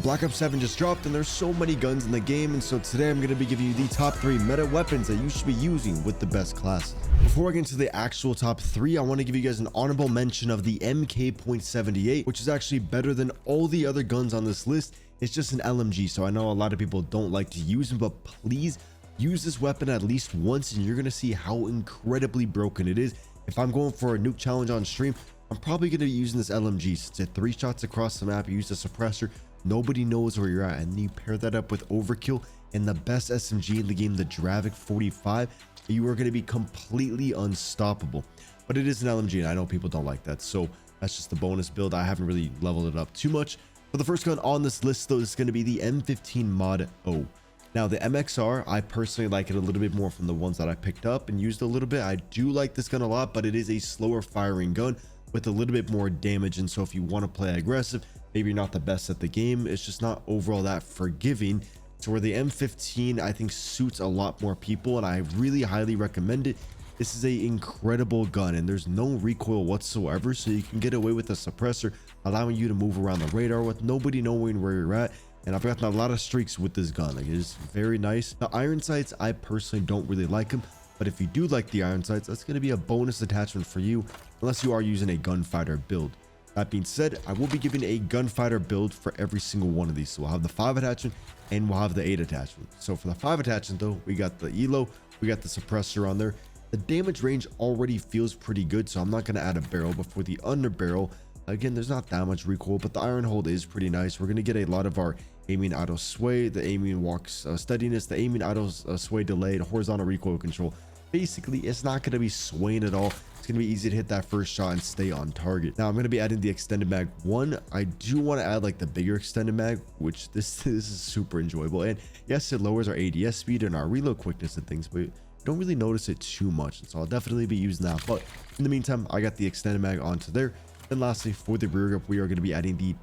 Black Ops 7 just dropped and there's so many guns in the game, and so today I'm going to be giving you the top 3 meta weapons that you should be using with the best class. Before I get into the actual top 3, I want to give you guys an honorable mention of the MK.78, which is actually better than all the other guns on this list. It's just an LMG, so I know a lot of people don't like to use them, but please use this weapon at least once and you're going to see how incredibly broken it is. If I'm going for a nuke challenge on stream, I'm probably going to be using this LMG. Since it's 3 shots across the map, you use the suppressor, nobody knows where you're at, and then you pair that up with overkill and the best SMG in the game, the DRAVEC 45, you are going to be completely unstoppable. But it is an LMG and I know people don't like that, so that's just the bonus build. I haven't really leveled it up too much. For the first gun on this list though, is going to be the M15 MOD O. Now the MXR, I personally like it a little bit more from the ones that I picked up and used a little bit. I do like this gun a lot, but it is a slower firing gun with a little bit more damage, and so if you want to play aggressive, maybe you're not the best at the game, it's just not overall that forgiving. So where the M15 I think suits a lot more people, and I really highly recommend it. This is a incredible gun and there's no recoil whatsoever, so you can get away with a suppressor, allowing you to move around the radar with nobody knowing where you're at. And I've gotten a lot of streaks with this gun. Like, it is very nice. The iron sights, I personally don't really like them, but if you do like the iron sights, that's going to be a bonus attachment for you, unless you are using a gunfighter build. That being said, I will be giving a gunfighter build for every single one of these. So we'll have the 5 attachment and we'll have the 8 attachment. So for the 5 attachment though, we got the elo, we got the suppressor on there. The damage range already feels pretty good, so I'm not going to add a barrel. But for the under barrel, again, there's not that much recoil, but the iron hold is pretty nice. We're going to get a lot of our aiming idle sway, the aiming walks steadiness, the aiming idle sway delay, the horizontal recoil control. Basically, it's not going to be swaying at all. It's going to be easy to hit that first shot and stay on target. Now I'm going to be adding the extended mag 1. I do want to add like the bigger extended mag, which this is super enjoyable. And yes, it lowers our ADS speed and our reload quickness and things, but don't really notice it too much, and so I'll definitely be using that. But in the meantime, I got the extended mag onto there. And lastly, for the rear grip, we are going to be adding the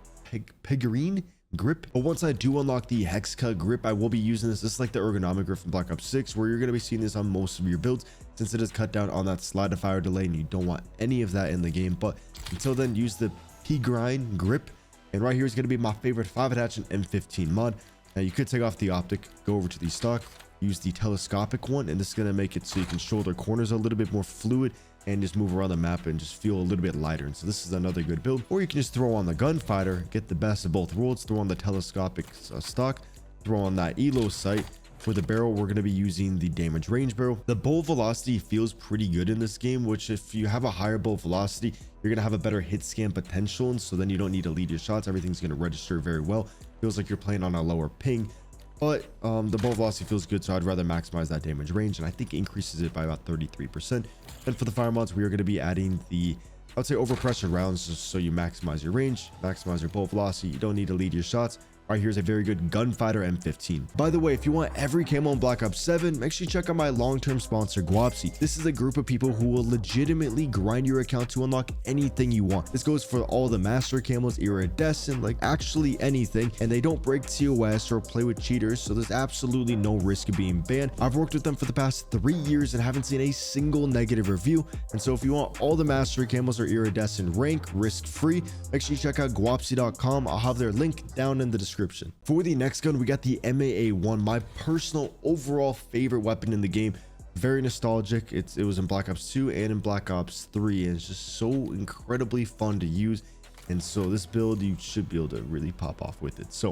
Pegarine grip. But once I do unlock the hex cut grip, I will be using this. This is like the ergonomic grip from Black Ops 6, where you're going to be seeing this on most of your builds, since it is cut down on that slide to fire delay and you don't want any of that in the game. But until then, use the Pegarine grip. And right here is going to be my favorite 5 attachment M15 mod. Now you could take off the optic, go over to the stock, use the telescopic one, and this is going to make it so you can shoulder corners a little bit more fluid and just move around the map and just feel a little bit lighter. And so this is another good build. Or you can just throw on the gunfighter, get the best of both worlds, throw on the telescopic stock, throw on that elo sight. For the barrel, we're going to be using the damage range barrel. The bolt velocity feels pretty good in this game, which if you have a higher bolt velocity, you're going to have a better hit scan potential, and so then you don't need to lead your shots. Everything's going to register very well. Feels like you're playing on a lower ping. But the bolt velocity feels good, so I'd rather maximize that damage range, and I think it increases it by about 33%. And for the fire mods, we are going to be adding the, I would say, overpressure rounds, just so you maximize your range, maximize your bolt velocity. You don't need to lead your shots. All right, here's a very good gunfighter M15. By the way, if you want every camo in Black Ops 7, make sure you check out my long-term sponsor, Guapsi. This is a group of people who will legitimately grind your account to unlock anything you want. This goes for all the master camos, iridescent, like actually anything, and they don't break TOS or play with cheaters, so there's absolutely no risk of being banned. I've worked with them for the past 3 years and haven't seen a single negative review, and so if you want all the mastery camos or iridescent rank risk-free, make sure you check out guapsi.com. I'll have their link down in the description. For the next gun, we got the MAA1, my personal overall favorite weapon in the game. Very nostalgic. It was in Black Ops 2 and in Black Ops 3, and it's just so incredibly fun to use. And so this build, you should be able to really pop off with it. So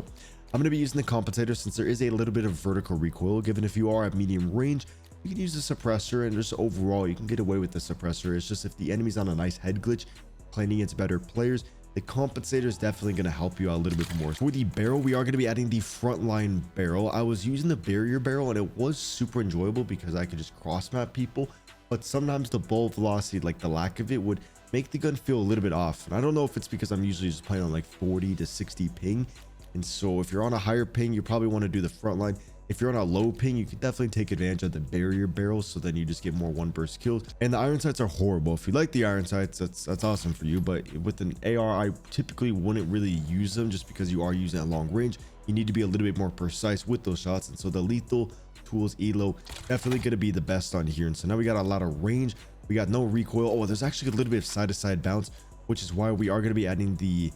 I'm going to be using the compensator, since there is a little bit of vertical recoil. Given if you are at medium range, you can use the suppressor, and just overall you can get away with the suppressor. It's just if the enemy's on a nice head glitch playing against better players, the compensator is definitely going to help you out a little bit more. For the barrel, we are going to be adding the frontline barrel. I was using the barrier barrel and it was super enjoyable because I could just cross map people, but sometimes the bolt velocity, like the lack of it, would make the gun feel a little bit off. And I don't know if it's because I'm usually just playing on like 40 to 60 ping, and so if you're on a higher ping, you probably want to do the frontline. If you're on a low ping, you can definitely take advantage of the barrier barrel, so then you just get more one burst kills. And the iron sights are horrible. If you like the iron sights, that's awesome for you, but with an AR, I typically wouldn't really use them, just because you are using at long range. You need to be a little bit more precise with those shots, and so the lethal tools elo definitely going to be the best on here. And so now we got a lot of range, we got no recoil. Oh, there's actually a little bit of side-to-side bounce, which is why we are going to be adding the,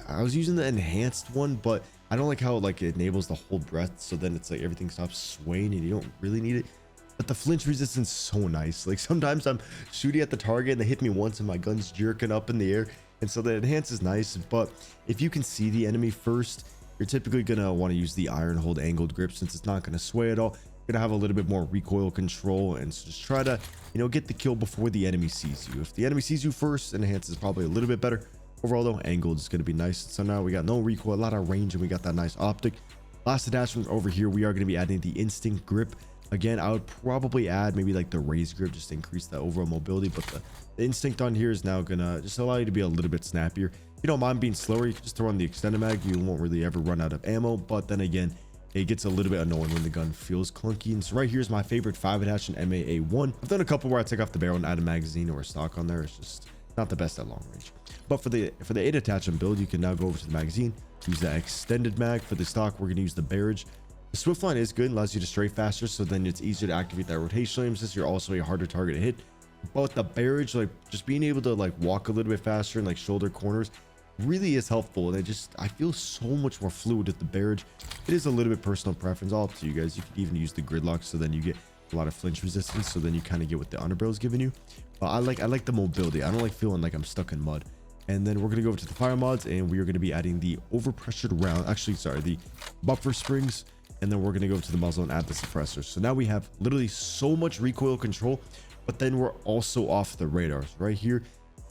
I was using the enhanced one, but I don't like how like it enables the hold breath, so then it's like everything stops swaying and you don't really need it. But the flinch resistance is so nice. Like sometimes I'm shooting at the target and they hit me once and my gun's jerking up in the air, and so the enhance is nice. But if you can see the enemy first, you're typically gonna want to use the iron hold angled grip, since it's not gonna sway at all. You're gonna have a little bit more recoil control, and so just try to, you know, get the kill before the enemy sees you. If the enemy sees you first, enhance is probably a little bit better. Overall though, angled is going to be nice. So now we got no recoil, a lot of range, and we got that nice optic. Last attachment over here, we are going to be adding the instinct grip. Again, I would probably add maybe like the raised grip just to increase that overall mobility, but the instinct on here is now gonna just allow you to be a little bit snappier. If you don't mind being slower, you can just throw on the extended mag. You won't really ever run out of ammo, but then again, it gets a little bit annoying when the gun feels clunky. And so right here is my favorite 5 attachment MAA1. I've done a couple where I take off the barrel and add a magazine or a stock on there. It's just not the best at long range. But for the 8 attachment build, you can now go over to the magazine, use that extended mag. For the stock, we're going to use the barrage. The swift line is good, allows you to strafe faster, so then it's easier to activate that rotational aim since you're also a harder target to hit. But the barrage, like just being able to like walk a little bit faster and like shoulder corners really is helpful. And I feel so much more fluid with the barrage. It is a little bit personal preference, all up to you guys. You can even use the gridlock, so then you get a lot of flinch resistance, so then you kind of get what the underbarrel is giving you. But I like the mobility. I don't like feeling like I'm stuck in mud. And then we're going to go over to the fire mods, and we are going to be adding the overpressured round, actually sorry, the buffer springs, and then we're going to go to the muzzle and add the suppressor. So now we have literally so much recoil control, but then we're also off the radar. So right here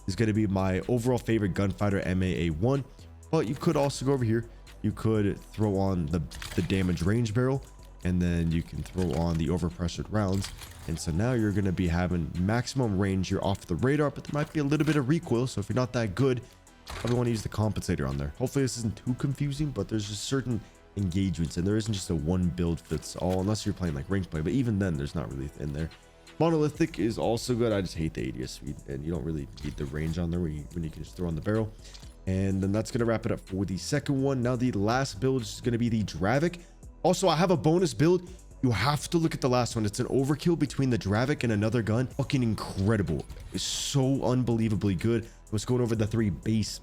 is going to be my overall favorite gunfighter MAA1, but you could also go over here. You could throw on the damage range barrel, and then you can throw on the overpressured rounds. And so now you're going to be having maximum range. You're off the radar, but there might be a little bit of recoil. So if you're not that good, probably want to use the compensator on there. Hopefully this isn't too confusing, but there's just certain engagements, and there isn't just a one build fits all unless you're playing like ranked play, but even then there's not really in there. Monolithic is also good. I just hate the ADS speed, and you don't really need the range on there when you can just throw on the barrel. And then that's going to wrap it up for the second one. Now the last build is going to be the DRAVEC. Also, I have a bonus build. You have to look at the last one. It's an overkill between the DRAVEC and another gun. Fucking incredible. It's so unbelievably good. Let's go over the 3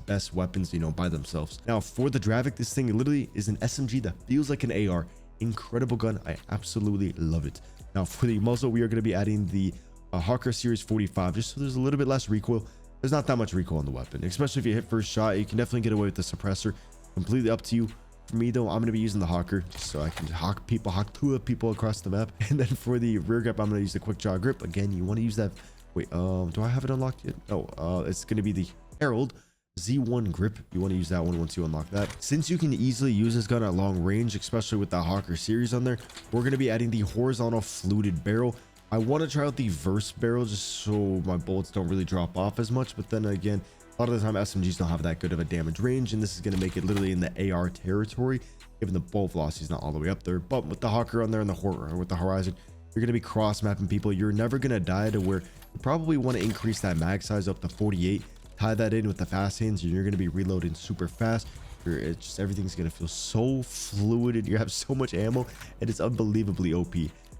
best weapons, you know, by themselves. Now for the DRAVEC, this thing literally is an SMG that feels like an AR. Incredible gun. I absolutely love it. Now for the muzzle, we are going to be adding the Hawker Series 45, just so there's a little bit less recoil. There's not that much recoil on the weapon, especially if you hit first shot. You can definitely get away with the suppressor. Completely up to you. For me though, I'm going to be using the Hawker just so I can hawk 2 people across the map. And then for the rear grip, I'm going to use the quick draw grip. Again, you want to use that. Wait, do I have it unlocked yet? Oh, it's going to be the Herald Z1 grip. You want to use that one once you unlock that. Since you can easily use this gun at long range, especially with the Hawker series on there, we're going to be adding the horizontal fluted barrel. I want to try out the verse barrel just so my bullets don't really drop off as much, but then again, a lot of the time SMGs don't have that good of a damage range, and this is going to make it literally in the AR territory, given the bullet velocity is not all the way up there. But with the Hawker on there and with the Horizon, you're going to be cross mapping people. You're never going to die to where you probably want to increase that mag size up to 48, tie that in with the fast hands, and you're going to be reloading super fast. It's just everything's going to feel so fluid, and you have so much ammo, and it's unbelievably OP.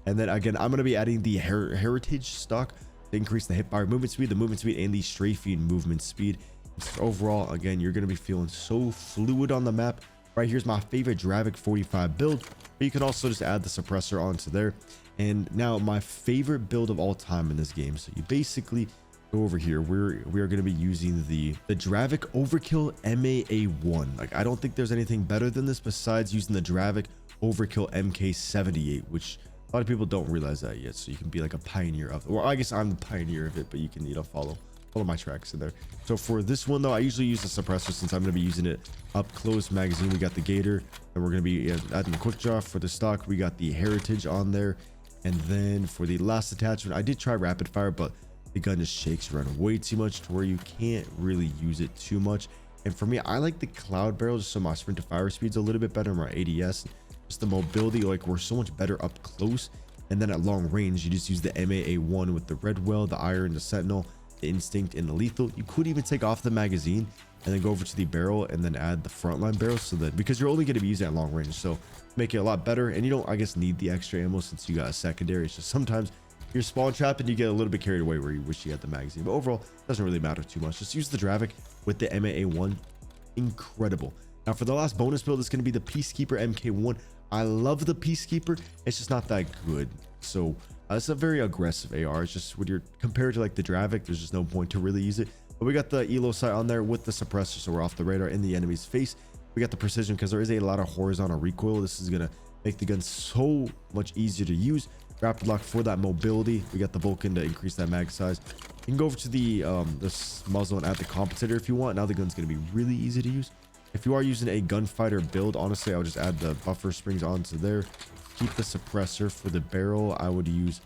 And then again, I'm going to be adding the heritage stock to increase the hipfire movement speed, and the strafing movement speed. Just overall, again, you're going to be feeling so fluid on the map. Right here's my favorite DRAVEC 45 build, but you can also just add the suppressor onto there. And now my favorite build of all time in this game. So you basically go over here. We are going to be using the DRAVEC Overkill MAA1. Like, I don't think there's anything better than this besides using the DRAVEC Overkill MK78, which a lot of people don't realize that yet. So you can be like a pioneer of, or I guess I'm the pioneer of it, but you can, you know, follow my tracks in there. So for this one though, I usually use the suppressor since I'm going to be using it up close. Magazine, we got the Gator, and we're going to be adding the quick draw. For the stock, we got the heritage on there. And then for the last attachment, I did try rapid fire, but the gun just shakes around way too much to where you can't really use it too much. And for me, I like the cloud barrel just so my sprint to fire speed's a little bit better. My ADS, just the mobility, like we're so much better up close. And then at long range, you just use the MAA1 with the red well, the iron, the sentinel, the instinct, and the lethal. You could even take off the magazine and then go over to the barrel and then add the frontline barrel, so that because you're only going to be using it at long range, so make it a lot better. And you don't, I guess, need the extra ammo since you got a secondary. It's just sometimes you're spawn trapped and you get a little bit carried away where you wish you had the magazine, but overall it doesn't really matter too much. Just use the DRAVEC with the MAA1. Incredible. Now for the last bonus build, it's going to be the Peacekeeper MK1. I love the Peacekeeper. It's just not that good. So it's a very aggressive AR. It's just when you're compared to like the DRAVEC, there's just no point to really use it. But we got the Elo sight on there with the suppressor, so we're off the radar in the enemy's face. We got the precision because there is a lot of horizontal recoil. This is going to make the gun so much easier to use. Rapid lock for that mobility. We got the Vulcan to increase that mag size. You can go over to the muzzle and add the compensator if you want. Now the gun's going to be really easy to use. If you are using a gunfighter build, honestly, I'll just add the buffer springs onto there. Keep the suppressor. For the barrel, I would use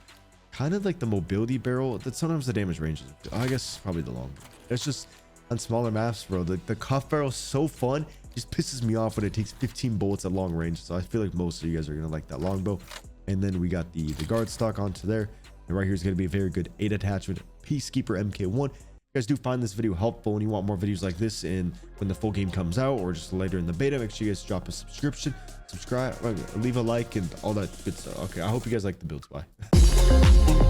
kind of like the mobility barrel. That sometimes the damage range is, I guess, probably the long. It's just on smaller maps, bro. The cuff barrel is so fun. It just pisses me off when it takes 15 bullets at long range. So I feel like most of you guys are gonna like that longbow. And then we got the guard stock onto there. And right here is gonna be a very good 8 attachment Peacekeeper MK1. If you guys do find this video helpful and you want more videos like this and when the full game comes out or just later in the beta, make sure you guys drop a subscription, subscribe, leave a like, and all that good stuff. Okay, I hope you guys like the builds. Bye.